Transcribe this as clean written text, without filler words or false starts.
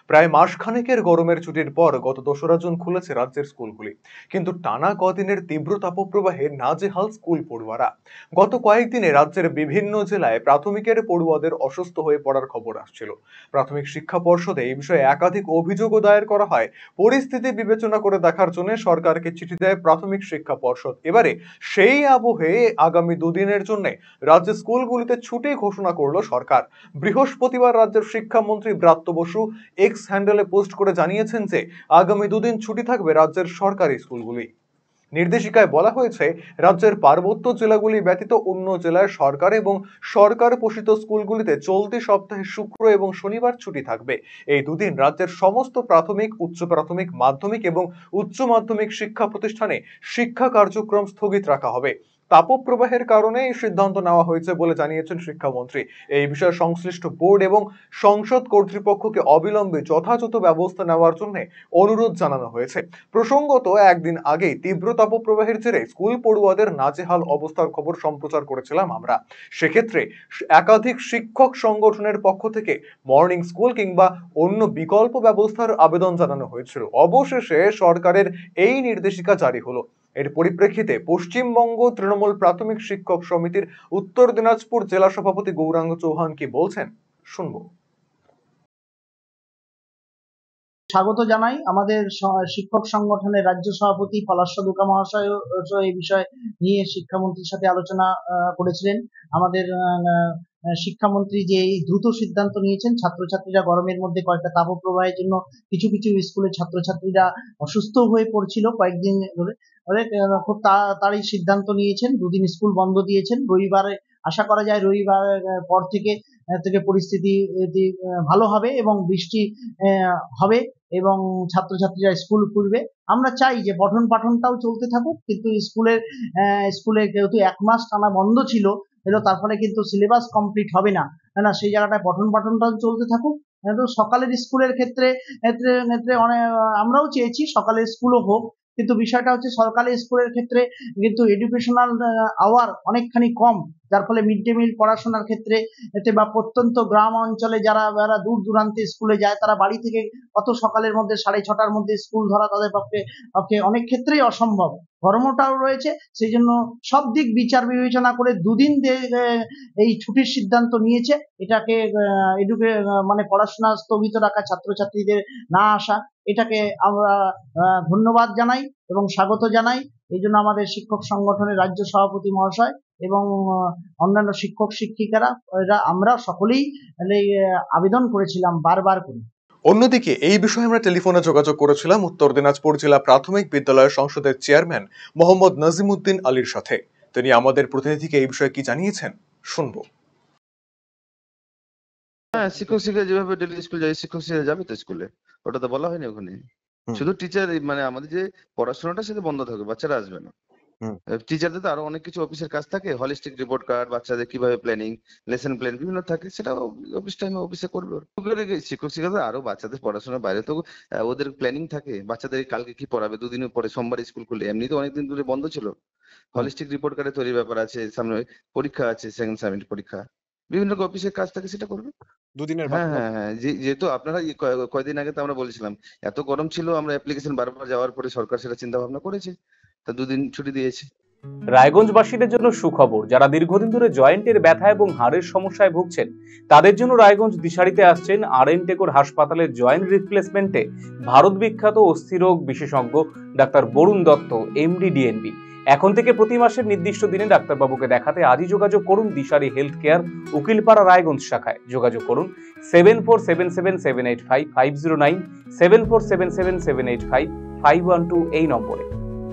প্রায় মাসখানেকের গরমের ছুটির পর গত ২রা জুন খুলেছে রাজ্যের স্কুলগুলি, কিন্তু টানা কদিনের তীব্র তাপপ্রবাহে নাজেহাল স্কুল পড়ুয়ারা। গত কয়েকদিনে রাজ্যের বিভিন্ন জেলায় প্রাথমিকের পড়ুয়াদের অসুস্থ হয়ে পড়ার খবর আসছিল। প্রাথমিক শিক্ষা পর্ষদে এই বিষয়ে একাধিক অভিযোগও দায়ের করা হয়। পরিস্থিতি বিবেচনা করে দেখার জন্য সরকারকে চিঠি দেয় প্রাথমিক শিক্ষা পর্ষদ। এবারে সেই আবহে আগামী দুদিনের জন্য রাজ্যের স্কুলগুলিতে ছুটি ঘোষণা করলো সরকার। বৃহস্পতিবার রাজ্যের শিক্ষামন্ত্রী ব্রাত্য বসু এক্স হ্যান্ডেলে পোস্ট করে জানিয়েছেন যে আগামী দুদিন ছুটি থাকবে রাজ্যের সরকারি স্কুলগুলি। নির্দেশিকায় বলা হয়েছে, রাজ্যের পার্বত্য জেলাগুলি ব্যতীত অন্য জেলায় সরকার এবং সরকার পোষিত স্কুলগুলিতে চলতি সপ্তাহে শুক্র এবং শনিবার ছুটি থাকবে। এই দুদিন রাজ্যের সমস্ত প্রাথমিক, উচ্চ প্রাথমিক, মাধ্যমিক এবং উচ্চ মাধ্যমিক শিক্ষা প্রতিষ্ঠানে শিক্ষা কার্যক্রম স্থগিত রাখা হবে। তাপপ্রবাহের কারণে এই সিদ্ধান্ত নেওয়া হয়েছে বলে জানিয়েছেন শিক্ষামন্ত্রী। এই বিষয়ে সংশ্লিষ্ট বোর্ড এবং সংসদ কর্তৃপক্ষকে অবিলম্বে যথাযথ ব্যবস্থা নেওয়ার জন্য অনুরোধ জানানো হয়েছে। প্রসঙ্গত, একদিন আগেই তীব্র তাপপ্রবাহের জেরে স্কুল পড়ুয়াদের নাজেহাল অবস্থার খবর সম্প্রচার করেছিলাম আমরা। সেক্ষেত্রে একাধিক শিক্ষক সংগঠনের পক্ষ থেকে মর্নিং স্কুল কিংবা অন্য বিকল্প ব্যবস্থার আবেদন জানানো হয়েছিল। অবশেষে সরকারের এই নির্দেশিকা জারি হলো। এর পরিপ্রেক্ষিতে পশ্চিমবঙ্গ তৃণমূল প্রাথমিক শিক্ষক সমিতির উত্তর দিনাজপুর জেলা সভাপতি গৌরাঙ্গ চৌহান কি বলছেন শুনবো। স্বাগত জানাই। আমাদের শিক্ষক সংগঠনের রাজ্য সভাপতি পলাশ দুকা মহাশয় এই বিষয় নিয়ে শিক্ষামন্ত্রীর সাথে আলোচনা করেছিলেন। আমাদের শিক্ষামন্ত্রী যে এই দ্রুত সিদ্ধান্ত নিয়েছেন, ছাত্রছাত্রীরা গরমের মধ্যে কয়েকটা তাপপ্রবাহের জন্য কিছু কিছু স্কুলের ছাত্রছাত্রীরা অসুস্থ হয়ে পড়ছিল কয়েকদিন ধরে, খুব তাড়াতাড়ি সিদ্ধান্ত নিয়েছেন, দুদিন স্কুল বন্ধ দিয়েছেন। রবিবারে আশা করা যায় রবিবার পর থেকে পরিস্থিতি ভালো হবে এবং বৃষ্টি হবে এবং ছাত্রছাত্রীরা স্কুল খুলবে। আমরা চাই যে পঠন পাঠনটাও চলতে থাকুক, কিন্তু স্কুলে যেহেতু 1 মাস টানা বন্ধ ছিল, তার ফলে কিন্তু সিলেবাস কমপ্লিট হবে না, সেই জায়গাটায় পঠন পাঠনটাও চলতে থাকুক। কিন্তু সকালের স্কুলের ক্ষেত্রে আমরাও চেয়েছি সকালের স্কুলও হোক, কিন্তু বিষয়টা হচ্ছে সরকারি স্কুলের ক্ষেত্রে কিন্তু এডুকেশনাল আওয়ার অনেকখানি কম, যার ফলে মিড ডে মিল পড়াশোনার ক্ষেত্রে বা প্রত্যন্ত গ্রাম অঞ্চলে যারা দূর দূরান্তে স্কুলে যায়, তারা বাড়ি থেকে অত সকালের মধ্যে 6:30টার মধ্যে স্কুল ধরা তাদের পক্ষে অনেক ক্ষেত্রেই অসম্ভব। গরমটাও রয়েছে, সেই জন্য সব দিক বিচার বিবেচনা করে দুদিন এই ছুটির সিদ্ধান্ত নিয়েছে। এটাকে পড়াশোনা স্থগিত রাখা, ছাত্রছাত্রীদের না আসা, এটাকে আমরা ধন্যবাদ জানাই এবং স্বাগত জানাই। এই জন্য আমাদের শিক্ষক সংগঠনের রাজ্য সভাপতি মহাশয় এবং অন্যান্য শিক্ষক শিক্ষিকারা আমরা সকলেই আবেদন করেছিলাম বারবার করে। অন্যদিকে এই বিষয়ে আমরা টেলিফোনে যোগাযোগ করেছিলাম উত্তর দিনাজপুর জেলা প্রাথমিক বিদ্যালয় সংসদের চেয়ারম্যান মোহাম্মদ নাজিমুদ্দিন আলীর সাথে। তিনি আমাদের প্রতিনিধিকে এই বিষয়ে কি জানিয়েছেন শুনবো। হ্যাঁ, শিক্ষক শিক্ষিকা যেভাবে ডেলি স্কুল যায়, শিক্ষক শিক্ষিকা যাবে তো স্কুলে, ওটা তো বলা হয়নি ওখানে। শুধু টিচার আমাদের যে পড়াশোনাটা সেটা বন্ধ থাকবে, বাচ্চারা আসবে না। টিচারদের তো আরো অনেক কিছু অফিসের কাজ থাকে, হলিস্টিক রিপোর্ট কার্ড, বাচ্চাদের কিভাবে প্ল্যানিং, লেসন প্ল্যান বিভিন্ন থাকে, সেটা অফিস টাইমে অফিসে করবে। শিক্ষক শিক্ষিকাদের আরো বাচ্চাদের পড়াশোনার বাইরে তো ওদের প্ল্যানিং থাকে, বাচ্চাদের কালকে কি পড়াবে, দুদিনের পরে সোমবার স্কুল খুলে, এমনি তো অনেকদিন ধরে বন্ধ ছিল। হলিস্টিক রিপোর্ট কার্ডে তৈরির ব্যাপার আছে, সামনে পরীক্ষা আছে, সেকেন্ড সেমিস্টার পরীক্ষা, বিভিন্ন অফিসের কাজ থাকে, সেটা করবে দুদিনের। হ্যাঁ হ্যাঁ হ্যাঁ, যেহেতু আপনারা কয়েকদিন আগে তো আমরা বলেছিলাম এত গরম ছিল, আমরা অ্যাপ্লিকেশন বারবার যাওয়ার পরে সরকার সেটা চিন্তা ভাবনা করেছে, তা 2 দিন ছুটি দিয়েছে। রায়গঞ্জবাসীদের জন্য সুখবর, যারা দীর্ঘদিন ধরে জয়েন্টের ব্যথা এবং হাড়ের সমস্যায় ভুগছেন তাদের জন্য রায়গঞ্জ দিশারিতে আসছেন আর.এন. টেকোর হাসপাতালের জয়েন্ট রিপ্লেসমেন্টে ভারত বিখ্যাত অস্থিরোগ বিশেষজ্ঞ doctor Barun Dutta, MD, DNB. এখন থেকে প্রতি মাসের নির্দিষ্ট দিনে ডাক্তারবাবুকে দেখাতে আজই যোগাযোগ করুন দিশারি হেলথ কেয়ার, উকিলপাড়া, রায়গঞ্জ শাখায়। যোগাযোগ করুন 7477785509, 7477785512 এই নম্বরে।